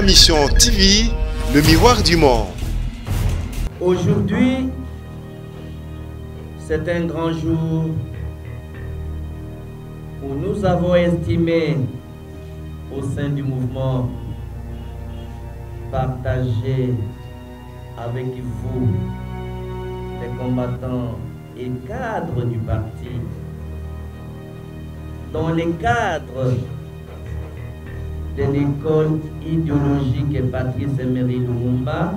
Ma Mission TV, le miroir du monde. Aujourd'hui, c'est un grand jour où nous avons estimé au sein du mouvement partager avec vous, les combattants et cadres du parti, dans les cadres de l'école idéologique et Patrice Emery Lumumba,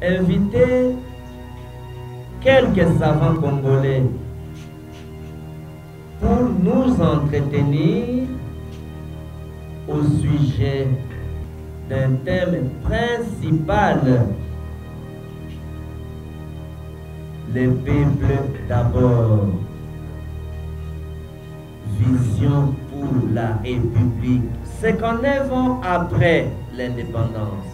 inviter quelques savants congolais pour nous entretenir au sujet d'un thème principal: les peuples d'abord. Vision pour la République. C'est qu'en 9 ans après l'indépendance,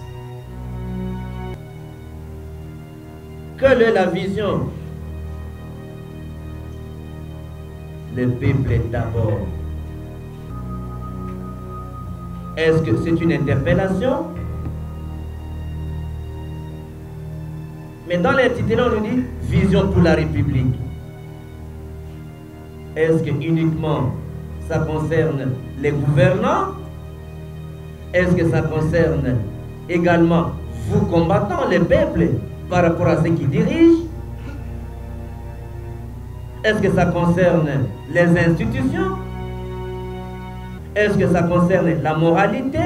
quelle est la vision? Le peuple d'abord. Est-ce que c'est une interpellation? Mais dans l'intitulé, on nous dit vision pour la République. Est-ce que uniquement ça concerne les gouvernants? Est-ce que ça concerne également vous combattants, les peuples, par rapport à ceux qui dirigent? Est-ce que ça concerne les institutions? Est-ce que ça concerne la moralité?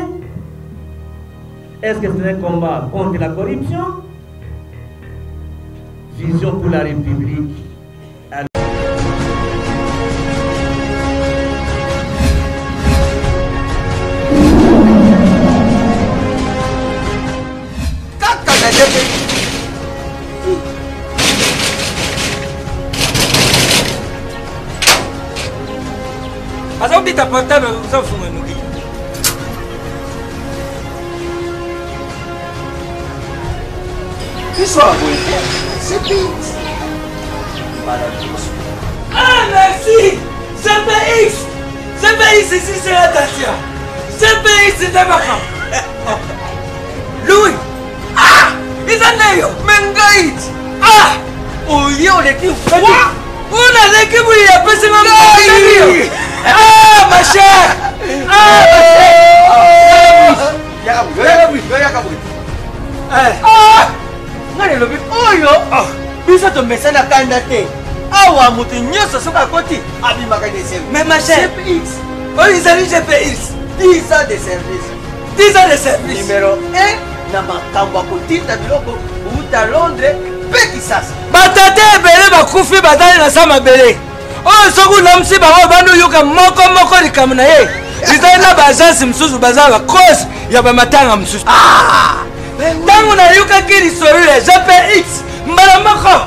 Est-ce que c'est un combat contre la corruption? Vision pour la République. Azao ta portable uza funga nuki. Isso é c'est vite. Ah merci! CPX! CPX ici c'est la Tatia. CPX c'est Tabaka. Louis! Ah! Izaneyo! Mengait! Ah! Oyo l'équipe. On a l'équipe où il y a pas ce moment. Ah ma chère! Ah ma chère! Ah! Ngane lobi oyo. Biso to mesana kanda te. Awa mutu nyoso soka koti abimaka de service. Mais ma chère, CPX. oh ils allaient GPX. 10 ans de service. 10 ans de service. Numéro 1 na makambo kotinda biloko uta Londres pe Kisasa. Batate ebele bakufi batali na sama bele. Oh soku lamsi bango bandu yuka moko likamu na ye. Zizali na bajansi msusu bazala cause ya bamatanga msusu. Ah! Tangu na yuka kiri sorule GPX mbala moko.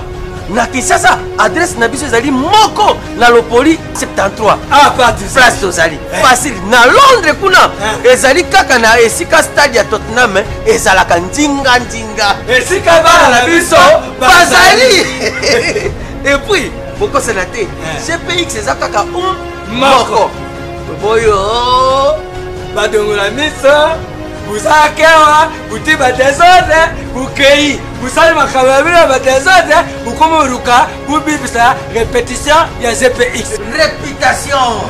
Na Kisasa adresse na biso ezali moko na Lopoli 73. Ah parti place tozali facile na Londres kuna ezali kaka na esika stade ya Tottenham ezalaka ndinga. Esika bana na biso bazali. Et puis boko senate CPX eza kaka moko boyo badongola miso buzakewa buti badesode bukei busali makambo ya bino badesode bukomoruka bubibisa répétition ya GPX. réputation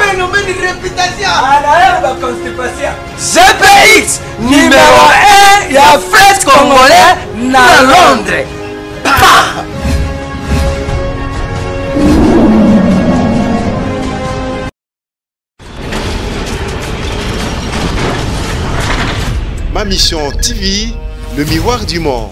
phénomène de réputation constipation. GPX numéro 1 ya fête congolais na Londres. Ma Mission TV, le miroir du monde.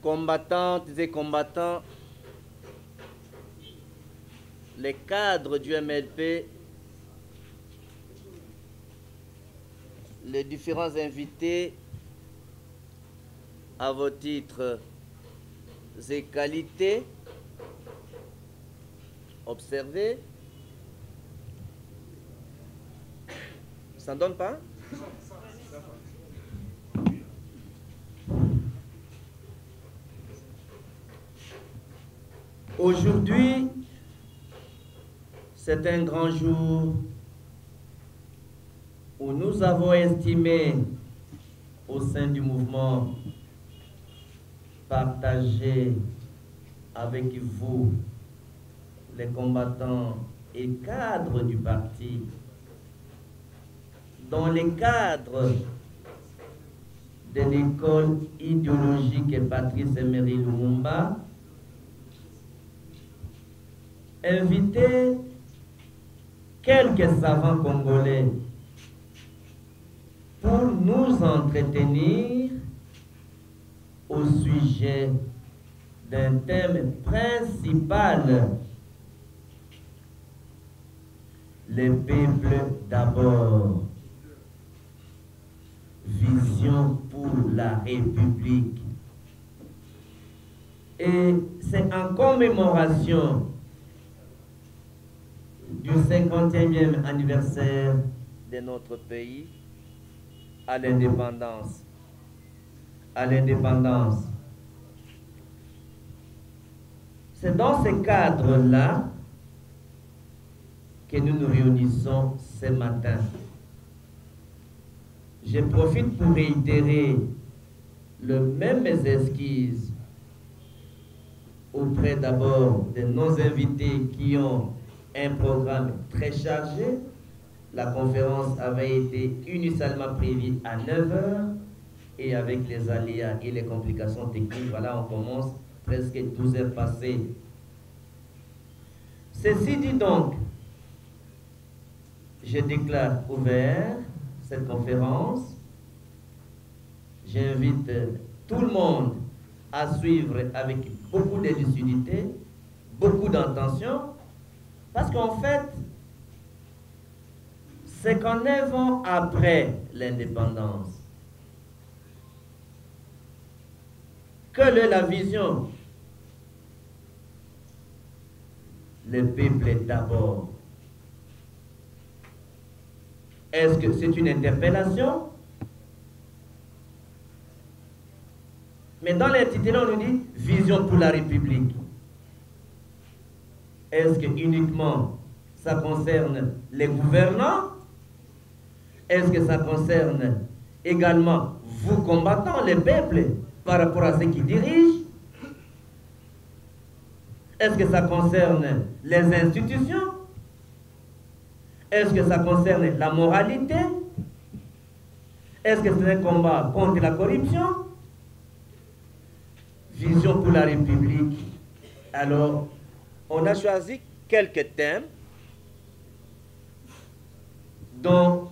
combattantes et combattants, les cadres du MLP, les différents invités à vos titres et qualités, observez. Ça ne donne pas? Aujourd'hui, c'est un grand jour où nous avons estimé au sein du mouvement partager avec vous, les combattants et cadres du parti, dans les cadres de l'école idéologique Patrice Emery Lumumba, inviter quelques savants congolais pour nous entretenir au sujet d'un thème principal: les peuples d'abord, vision pour la République. Et c'est en commémoration du 51e anniversaire de notre pays à l'indépendance. C'est dans ce cadre-là que nous nous réunissons ce matin. Je profite pour réitérer le même esquisse auprès d'abord de nos invités qui ont un programme très chargé. La conférence avait été initialement prévue à 9h et avec les aléas et les complications techniques, voilà, on commence presque 12 heures passées. Ceci dit donc, je déclare ouvert cette conférence. J'invite tout le monde à suivre avec beaucoup de lucidité, beaucoup d'intention, parce qu'en fait, c'est qu'en 9 ans après l'indépendance, quelle est la vision? Le peuple d'abord. Est-ce que c'est une interpellation? Mais dans l'intitulé, on nous dit vision pour la République. Est-ce que uniquement ça concerne les gouvernants? Est-ce que ça concerne également vous combattants, les peuples, par rapport à ceux qui dirigent? Est-ce que ça concerne les institutions? Est-ce que ça concerne la moralité? Est-ce que c'est un combat contre la corruption? Vision pour la République. Alors, on a choisi quelques thèmes dont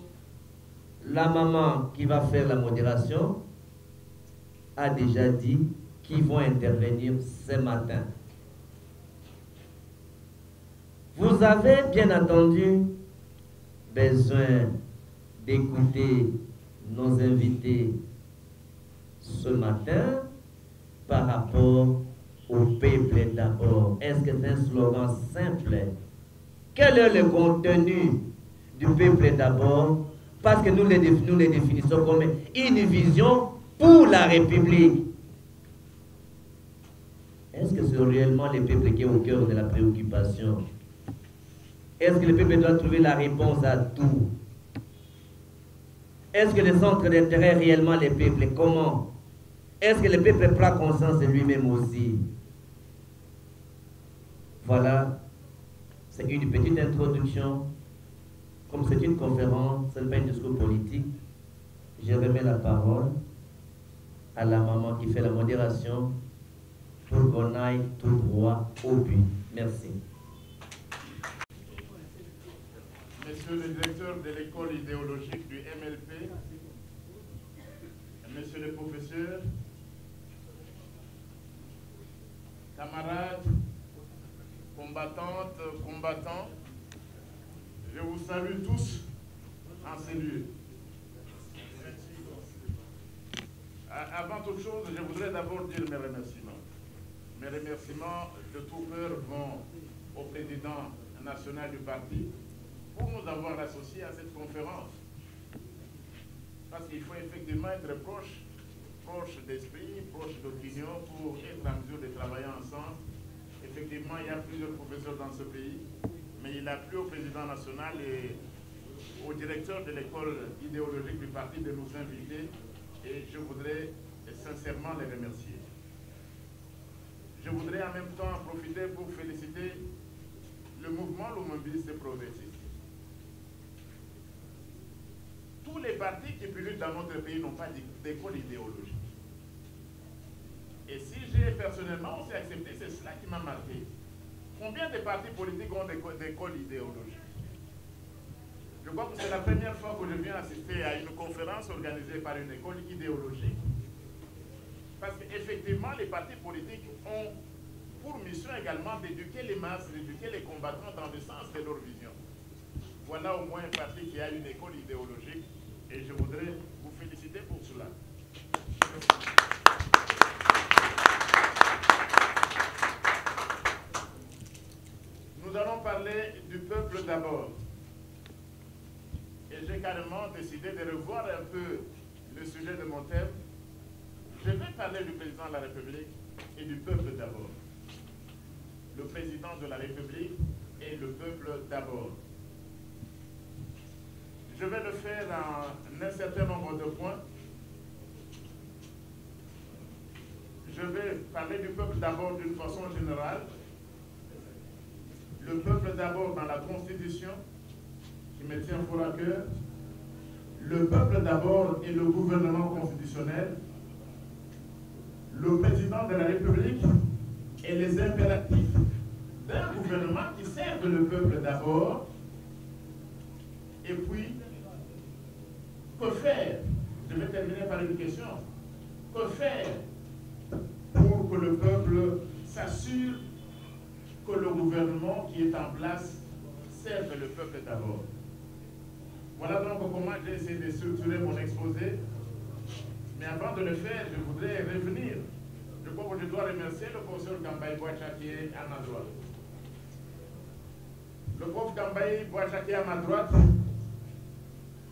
la maman qui va faire la modération a déjà dit qu'ils vont intervenir ce matin. Vous avez bien entendu besoin d'écouter nos invités ce matin par rapport au peuple d'abord. Est-ce que c'est un slogan simple? Quel est le contenu du peuple d'abord? Parce que nous les définissons comme une vision pour la République. Est-ce que c'est réellement le peuple qui est au cœur de la préoccupation? Est-ce que le peuple doit trouver la réponse à tout? Est-ce que le centre d'intérêt est réellement le peuple? Comment? Est-ce que le peuple prend conscience de lui-même aussi? Voilà, c'est une petite introduction. Comme c'est une conférence, ce n'est pas un discours politique, je remets la parole à la maman qui fait la modération pour qu'on aille tout droit au but. Merci. Monsieur le directeur de l'école idéologique du MLP, Monsieur le professeur, camarades, combattantes, combattants, je vous salue tous en ces lieux. Avant toute chose, je voudrais d'abord dire mes remerciements. Mes remerciements de tout cœur vont au président national du parti pour nous avoir associés à cette conférence. Parce qu'il faut effectivement être proche d'esprit, proche d'opinion pour être en mesure de travailler ensemble. Effectivement, il y a plusieurs professeurs dans ce pays, mais il a plu au président national et au directeur de l'école idéologique du parti de nous inviter et je voudrais sincèrement les remercier. Je voudrais en même temps profiter pour féliciter le mouvement lumumbiste progressiste. Tous les partis qui pilotent dans notre pays n'ont pas d'école idéologique. Et si j'ai personnellement aussi accepté, c'est cela qui m'a marqué. Combien de partis politiques ont des écoles idéologiques? Je crois que c'est la première fois que je viens assister à une conférence organisée par une école idéologique. Parce qu'effectivement, les partis politiques ont pour mission également d'éduquer les masses, d'éduquer les combattants dans le sens de leur vision. Voilà au moins un parti qui a une école idéologique et je voudrais vous féliciter pour cela. Nous allons parler du peuple d'abord. Et j'ai carrément décidé de revoir un peu le sujet de mon thème. Je vais parler du président de la République et du peuple d'abord. Le président de la République et le peuple d'abord. Je vais le faire en un certain nombre de points. Je vais parler du peuple d'abord d'une façon générale. Le peuple d'abord dans la Constitution, qui me tient fort à cœur. Le peuple d'abord et le gouvernement constitutionnel. Le président de la République et les impératifs d'un gouvernement qui serve le peuple d'abord. Et puis, que faire? Je vais terminer par une question. Que faire pour que le peuple s'assure que le gouvernement qui est en place serve le peuple d'abord? Voilà donc comment j'ai essayé de structurer mon exposé. Mais avant de le faire, je voudrais revenir. Je crois que je dois remercier le professeur Kambaï Bouacha qui est à ma droite. Le prof Kambaï Bouacha qui est à ma droite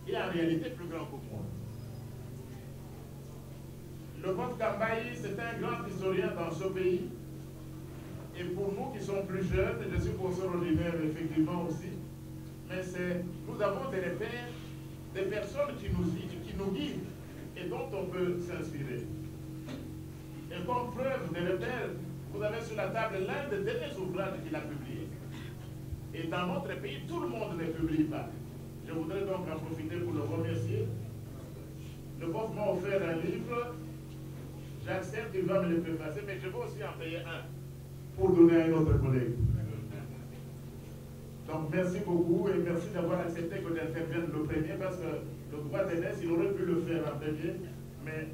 est en réalité plus grand que moi. Le prof Kambaï, c'est un grand historien dans ce pays. Et pour nous qui sommes plus jeunes, je suis professeur ordinaire effectivement aussi, mais nous avons des repères, des personnes qui nous guident et dont on peut s'inspirer. Et comme preuve de repères, vous avez sur la table l'un des derniers ouvrages qu'il a publié. Et dans notre pays, tout le monde ne publie pas. Je voudrais donc en profiter pour le remercier. Le prof m'a offert un livre. J'accepte qu'il va me le préfacer, mais je vais aussi en payer un pour donner à un autre collègue. Donc merci beaucoup et merci d'avoir accepté que j'intervienne le premier parce que le droit d'aînesse, il aurait pu le faire en premier, mais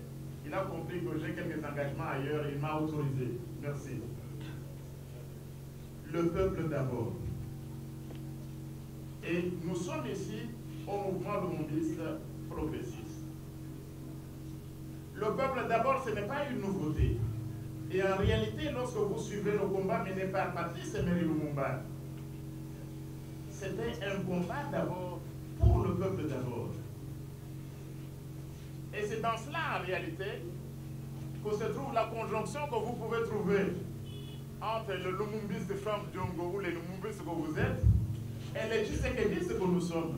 il a compris que j'ai quelques engagements ailleurs et il m'a autorisé. Merci. Le peuple d'abord. Et nous sommes ici au mouvement lumumbiste progressiste. Le peuple d'abord, ce n'est pas une nouveauté. Et en réalité, lorsque vous suivez le combat mené par Patrice Emery Lumumba, c'était un combat d'abord pour le peuple d'abord. Et c'est dans cela, en réalité, que se trouve la conjonction que vous pouvez trouver entre le lumumbiste Frank Diongo ou les lumumbistes que vous êtes et les tshisekédistes que nous sommes.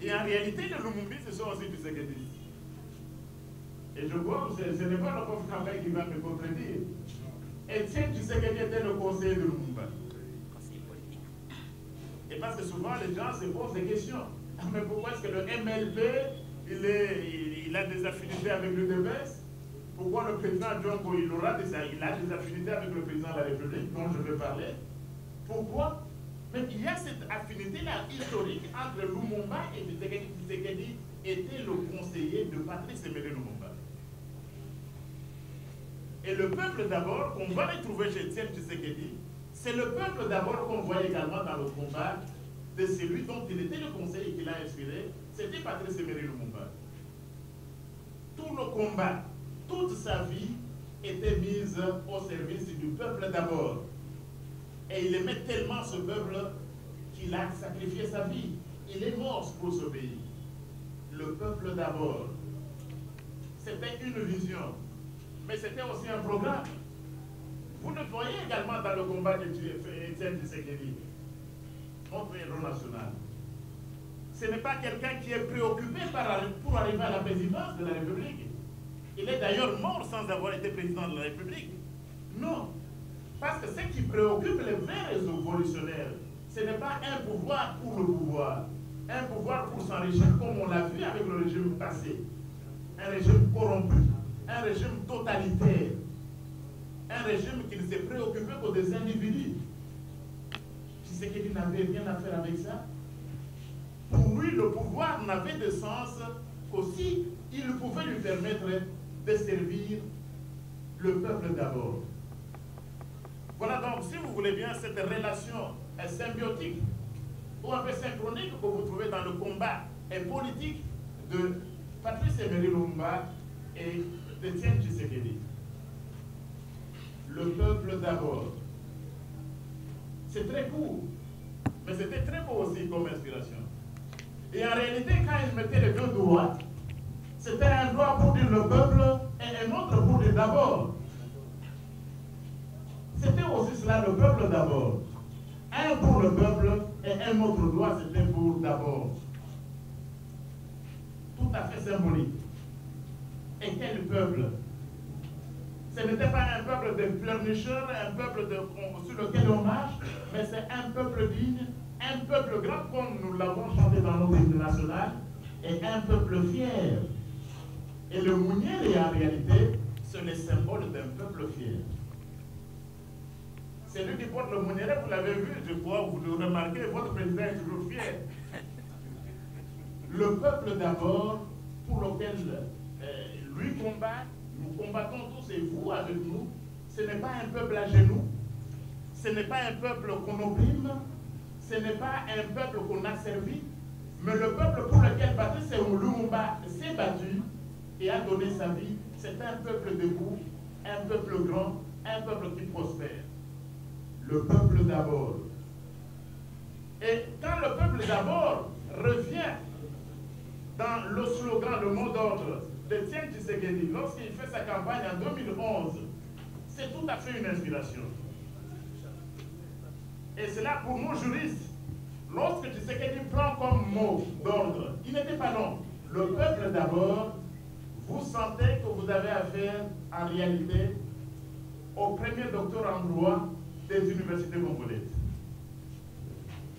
Et en réalité, les lumumbistes sont aussi tshisekédistes. Et je vois que ce n'est pas le prof Kambaï qui va me contredire. Etienne Tshisekedi était le conseiller de Lumumba. Et parce que souvent les gens se posent des questions. Mais pourquoi est-ce que le MLP, il a des affinités avec l'UDPS? Pourquoi le président Diongo, il a des affinités avec le président de la République, dont je vais parler? Pourquoi? Mais il y a cette affinité-là historique entre Lumumba et Tshisekedi. Tshisekedi était le conseiller de Patrice Emery Lumumba. Et le peuple d'abord, qu'on va retrouver chez Etienne Tshisekedi, c'est le peuple d'abord qu'on voit également dans le combat de celui dont il était le conseiller qui l'a inspiré, c'était Patrice Emery Lumumba. Tout le combat, toute sa vie était mise au service du peuple d'abord. Et il aimait tellement ce peuple qu'il a sacrifié sa vie. Il est mort pour ce pays. Le peuple d'abord. C'était une vision, mais c'était aussi un programme. Vous le voyez également dans le combat d'Etienne Tshisekedi, notre héros national. Ce n'est pas quelqu'un qui est préoccupé pour arriver à la présidence de la République. Il est d'ailleurs mort sans avoir été président de la République. Non. Parce que ce qui préoccupe les vrais révolutionnaires, ce n'est pas un pouvoir pour le pouvoir, un pouvoir pour s'enrichir comme on l'a vu avec le régime passé. Un régime corrompu, un régime totalitaire, un régime qui ne s'est préoccupé que des individus. Tshisekedi n'avait rien à faire avec ça. Pour lui, le pouvoir n'avait de sens qu'aussi il pouvait lui permettre de servir le peuple d'abord. Voilà donc, si vous voulez bien, cette relation est symbiotique ou un peu synchronique que vous trouvez dans le combat politique de Patrice Emery Lumumba et d'Etienne Tshisekedi. Le peuple d'abord. C'est très court, mais c'était très beau aussi comme inspiration. Et en réalité, quand il mettait les deux doigts, c'était un doigt pour dire le peuple et un autre pour dire d'abord. C'était aussi cela, le peuple d'abord. Un pour le peuple et un autre doigt, c'était pour d'abord. Tout à fait symbolique. Et quel peuple? Ce n'était pas un peuple de pleurnicheurs, un peuple sur lequel on marche, mais c'est un peuple digne, un peuple grand, comme nous l'avons chanté dans notre hymne national, et un peuple fier. Et le Mounier, en réalité, c'est le symbole d'un peuple fier. C'est lui qui porte le Mounier, vous l'avez vu, je crois, vous le remarquez, votre président est toujours fier. Le peuple d'abord, pour lequel lui combat, nous combattons tous et vous avec nous, ce n'est pas un peuple à genoux, ce n'est pas un peuple qu'on opprime, ce n'est pas un peuple qu'on a servi, mais le peuple pour lequel Patrice Lumumba s'est battu et a donné sa vie, c'est un peuple debout, un peuple grand, un peuple qui prospère. Le peuple d'abord. Et quand le peuple d'abord revient dans le slogan, le mot d'ordre d'Etienne Tshisekedi, lorsqu'il fait sa campagne en 2011, c'est tout à fait une inspiration. Et c'est là pour nos juristes, lorsque Tshisekedi prend comme mot d'ordre, il n'était pas long. Le peuple d'abord, vous sentez que vous avez affaire en réalité au premier docteur en droit des universités congolaises.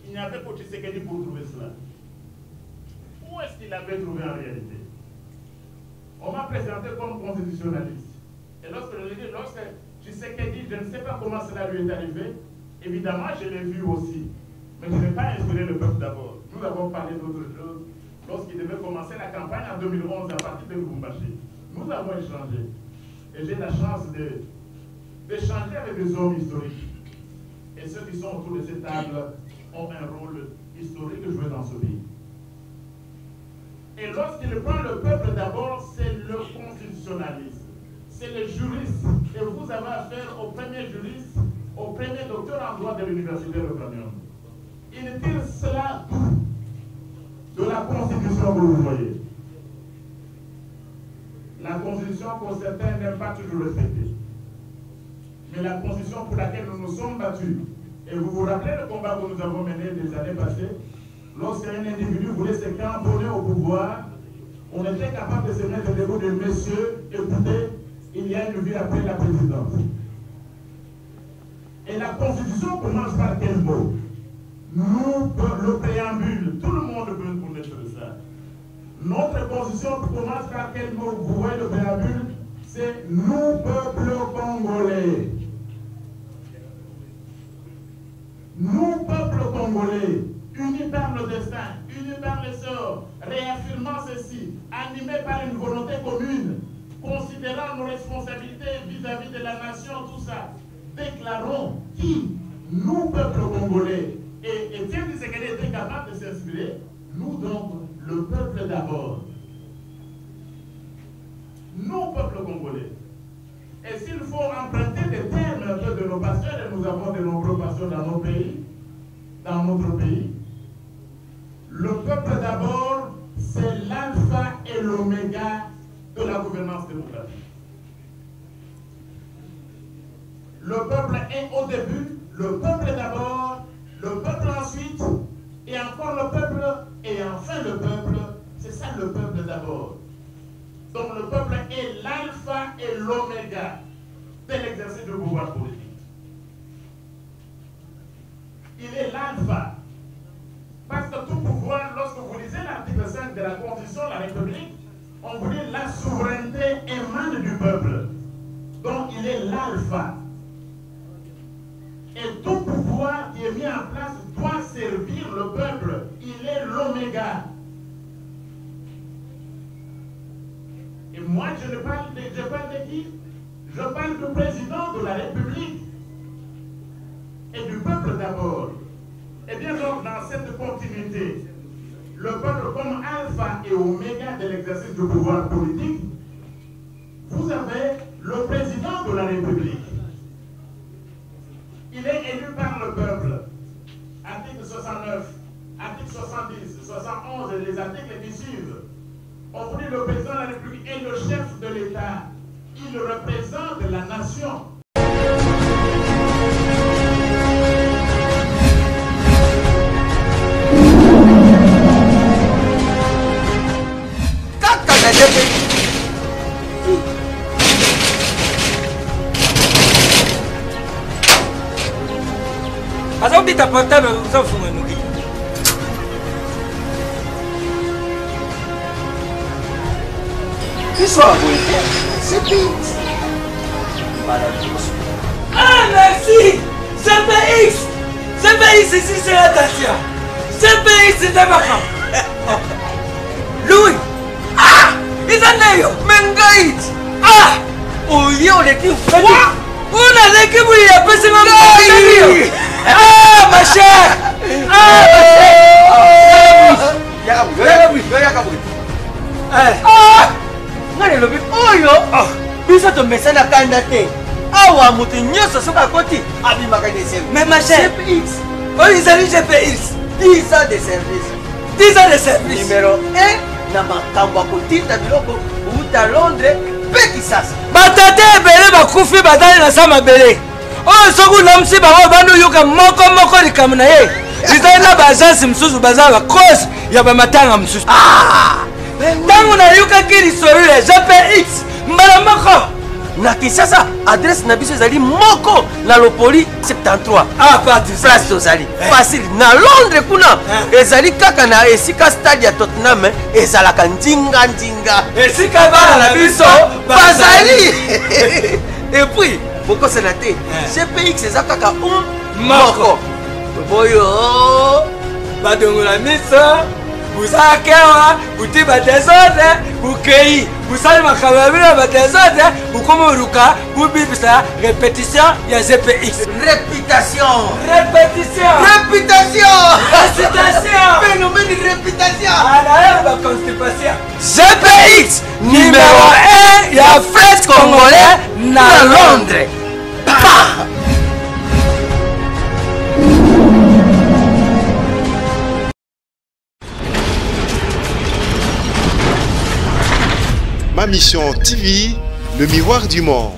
Il n'y avait pas Tshisekedi pour trouver cela. Où est-ce qu'il avait trouvé en réalité? On m'a présenté comme constitutionnaliste. Et lorsque Tshisekedi, je ne sais pas comment cela lui est arrivé, évidemment je l'ai vu aussi. Mais je n'ai pas inspiré le peuple d'abord. Nous avons parlé d'autre chose lorsqu'il devait commencer la campagne en 2011 à partir de Lubumbashi. Nous avons échangé. Et j'ai la chance d'échanger avec des hommes historiques. Et ceux qui sont autour de cette table ont un rôle historique à jouer dans ce pays. Et lorsqu'il prend le peuple d'abord, c'est le constitutionnaliste, c'est le juriste. Et vous avez affaire au premier juriste, au premier docteur en droit de l'université de Cagnon. Il tire cela de la Constitution que vous voyez. La Constitution, pour certains, n'est pas toujours respectée. Mais la Constitution pour laquelle nous nous sommes battus, et vous vous rappelez le combat que nous avons mené des années passées, lorsqu'un individu voulait se cramponner au pouvoir, on était capable de se mettre debout de messieurs, écoutez, il y a une vie après la présidence. Et la Constitution commence par quel mot? Nous, le préambule, tout le monde peut connaître ça. Notre Constitution commence par quel mot? Vous voyez le préambule? C'est nous, peuple congolais. Nous, peuple congolais, unis par le destin, unis par le sort, réaffirmant ceci, animés par une volonté commune, considérant nos responsabilités vis-à-vis de la nation, tout ça. Déclarons qui, nous, peuple congolais, et Étienne Tshisekedi était capable de s'inspirer, nous donc, le peuple d'abord. Nous, peuple congolais. Et s'il faut emprunter des termes un peu de nos pasteurs, et nous avons de nombreux pasteurs dans nos pays, dans notre pays, le peuple d'abord, c'est l'alpha et l'oméga de la gouvernance démocratique. Le peuple est au début, le peuple d'abord, le peuple ensuite, et encore le peuple, et enfin le peuple. C'est ça le peuple d'abord. Donc le peuple est l'alpha et l'oméga de l'exercice du pouvoir politique. Il est l'alpha. Parce que tout pouvoir, lorsque vous lisez l'article 5 de la Constitution de la République, on vous dit la souveraineté émane du peuple. Donc il est l'alpha. Et tout pouvoir qui est mis en place doit servir le peuple. Il est l'oméga. Et moi, je parle de qui? Je parle du président de la République et du peuple d'abord. Et bien donc, dans cette continuité, le peuple comme alpha et oméga de l'exercice du pouvoir politique, vous avez le président de la République. Il est élu par le peuple. Article 69, article 70, 71 et les articles qui suivent. On vous dit le président de la République est le chef de l'État. Il représente la nation. Asa ubita portable usafunga nuki. Isso é c'est vite. Ah merci. CPX. CPX ici c'est la Tassia. CPX c'est Tabaka. Louis. Ah, Isaneyo. Mengait. Ah, Oyo leki. Una leki buli ya pesa ngam. Ah, ma chère. Ah, Ah! Ngane lobi oyo biso to mesana kanda te awa mutu nyoso soka koti abimaka de service. Mais ma chère, CPX. oh ils allaient GPX. 10 ans de service. 10 ans de service. Numéro 1 na makambo kotinda biloko uta Londres pe Kisasa. Batate ebele bakufi batali na sama bele. Oh soku lamsi bango bandu yuka moko likamu na ye. Zizali na bajansi msusu bazala cause ya bamatanga msusu. Ah! Tangu na yuka kiri sorule GPX mbala moko. Na Kisasa adresse na biso ezali moko na Lopoli 73. Ah parti place tozali facile na Londres kuna ezali kaka na esika stade ya Tottenham ezalaka ndinga esika bana na biso bazali. Et puis boko senate CPX eza kaka moko boyo badongola miso busakewa butiba desordre bukei busali makambo bila badesordre bukomoruka bubibisa répétition ya GPX. réputation phénomène de réputation constipation. GPX numéro 1 ya fête congolais na Londres. Ma Mission TV, le miroir du monde.